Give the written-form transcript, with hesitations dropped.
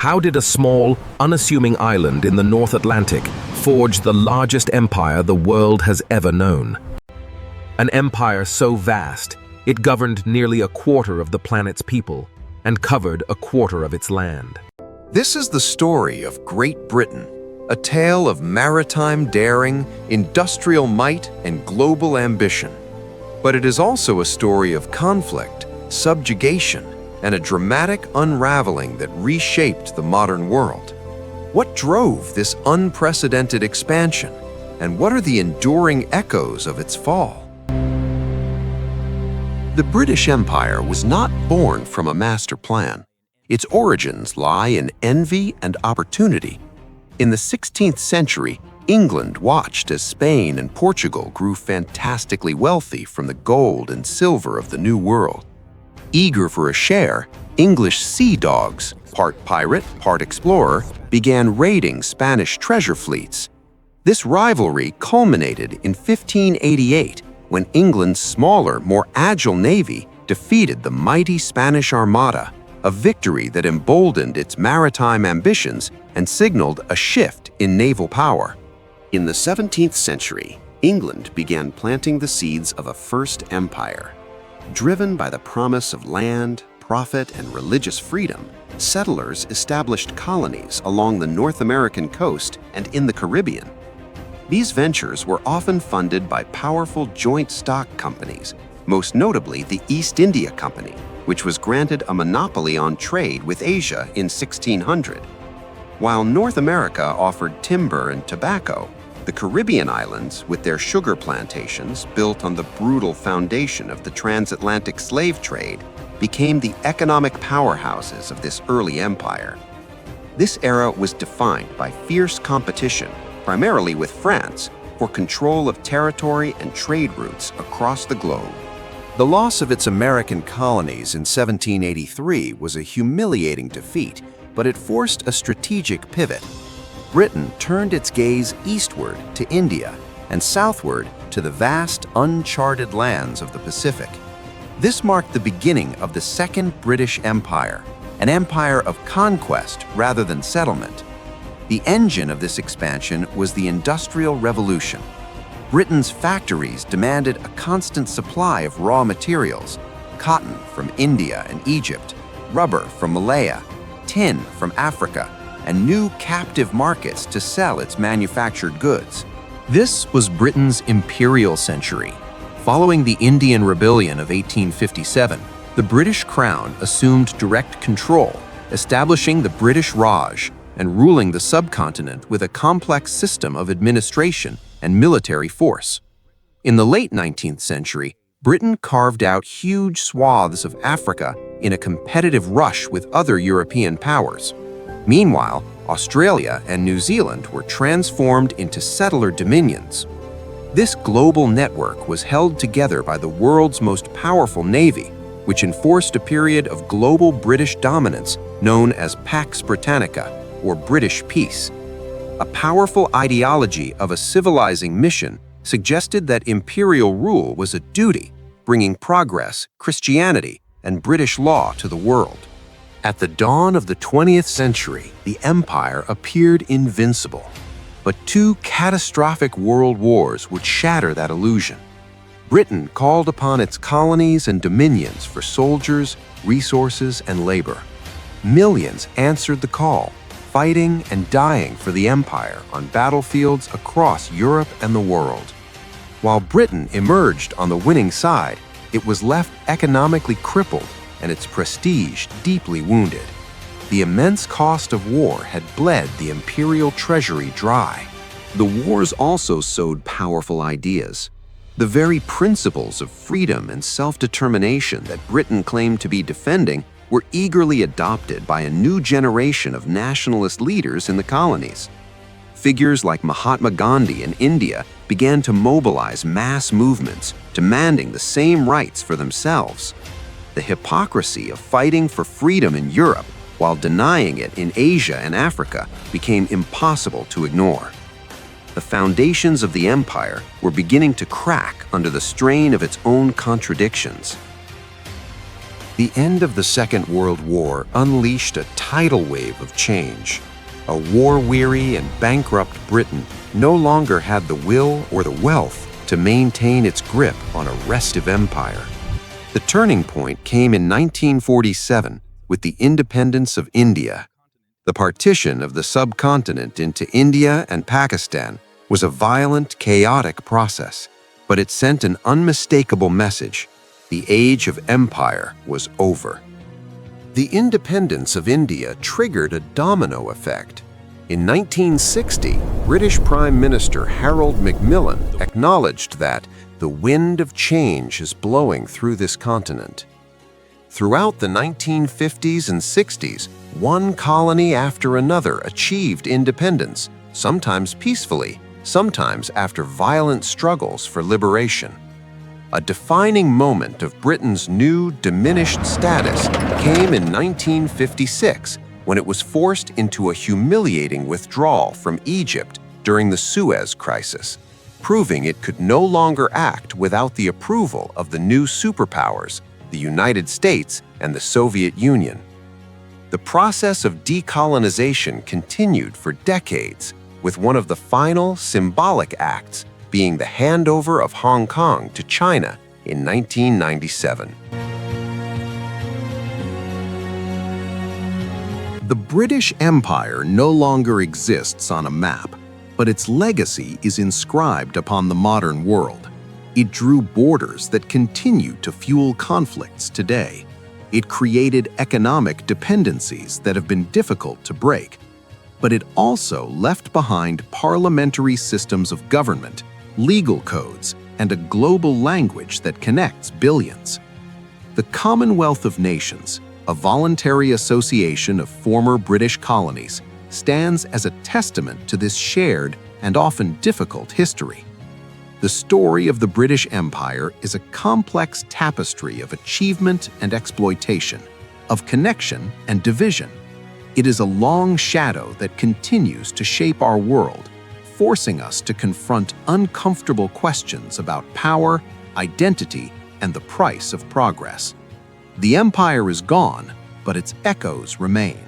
How did a small, unassuming island in the North Atlantic forge the largest empire the world has ever known? An empire so vast, it governed nearly a quarter of the planet's people and covered a quarter of its land. This is the story of Great Britain, a tale of maritime daring, industrial might, and global ambition. But it is also a story of conflict, subjugation, and a dramatic unraveling that reshaped the modern world. What drove this unprecedented expansion, and what are the enduring echoes of its fall? The British Empire was not born from a master plan. Its origins lie in envy and opportunity. In the 16th century, England watched as Spain and Portugal grew fantastically wealthy from the gold and silver of the New World. Eager for a share, English sea dogs, part pirate, part explorer, began raiding Spanish treasure fleets. This rivalry culminated in 1588 when England's smaller, more agile navy defeated the mighty Spanish Armada, a victory that emboldened its maritime ambitions and signaled a shift in naval power. In the 17th century, England began planting the seeds of a first empire. Driven by the promise of land, profit, and religious freedom, settlers established colonies along the North American coast and in the Caribbean. These ventures were often funded by powerful joint stock companies, most notably the East India Company, which was granted a monopoly on trade with Asia in 1600. While North America offered timber and tobacco, the Caribbean islands, with their sugar plantations built on the brutal foundation of the transatlantic slave trade, became the economic powerhouses of this early empire. This era was defined by fierce competition, primarily with France, for control of territory and trade routes across the globe. The loss of its American colonies in 1783 was a humiliating defeat, but it forced a strategic pivot. Britain turned its gaze eastward to India and southward to the vast, uncharted lands of the Pacific. This marked the beginning of the Second British Empire, an empire of conquest rather than settlement. The engine of this expansion was the Industrial Revolution. Britain's factories demanded a constant supply of raw materials: cotton from India and Egypt, rubber from Malaya, tin from Africa, and new captive markets to sell its manufactured goods. This was Britain's imperial century. Following the Indian Rebellion of 1857, the British Crown assumed direct control, establishing the British Raj and ruling the subcontinent with a complex system of administration and military force. In the late 19th century, Britain carved out huge swaths of Africa in a competitive rush with other European powers. Meanwhile, Australia and New Zealand were transformed into settler dominions. This global network was held together by the world's most powerful navy, which enforced a period of global British dominance known as Pax Britannica, or British peace. A powerful ideology of a civilizing mission suggested that imperial rule was a duty, bringing progress, Christianity, and British law to the world. At the dawn of the 20th century, the empire appeared invincible. But two catastrophic world wars would shatter that illusion. Britain called upon its colonies and dominions for soldiers, resources, and labor. Millions answered the call, fighting and dying for the empire on battlefields across Europe and the world. While Britain emerged on the winning side, it was left economically crippled and its prestige deeply wounded. The immense cost of war had bled the imperial treasury dry. The wars also sowed powerful ideas. The very principles of freedom and self-determination that Britain claimed to be defending were eagerly adopted by a new generation of nationalist leaders in the colonies. Figures like Mahatma Gandhi in India began to mobilize mass movements, demanding the same rights for themselves. The hypocrisy of fighting for freedom in Europe while denying it in Asia and Africa became impossible to ignore. The foundations of the empire were beginning to crack under the strain of its own contradictions. The end of the Second World War unleashed a tidal wave of change. A war-weary and bankrupt Britain no longer had the will or the wealth to maintain its grip on a restive empire. The turning point came in 1947 with the independence of India. The partition of the subcontinent into India and Pakistan was a violent, chaotic process, but it sent an unmistakable message. The age of empire was over. The independence of India triggered a domino effect. In 1960, British Prime Minister Harold Macmillan acknowledged that the wind of change is blowing through this continent. Throughout the 1950s and 60s, one colony after another achieved independence, sometimes peacefully, sometimes after violent struggles for liberation. A defining moment of Britain's new, diminished status came in 1956, when it was forced into a humiliating withdrawal from Egypt during the Suez Crisis, proving it could no longer act without the approval of the new superpowers, the United States and the Soviet Union. The process of decolonization continued for decades, with one of the final symbolic acts being the handover of Hong Kong to China in 1997. The British Empire no longer exists on a map, but its legacy is inscribed upon the modern world. It drew borders that continue to fuel conflicts today. It created economic dependencies that have been difficult to break, but it also left behind parliamentary systems of government, legal codes, and a global language that connects billions. The Commonwealth of Nations, a voluntary association of former British colonies, stands as a testament to this shared and often difficult history. The story of the British Empire is a complex tapestry of achievement and exploitation, of connection and division. It is a long shadow that continues to shape our world, forcing us to confront uncomfortable questions about power, identity, and the price of progress. The empire is gone, but its echoes remain.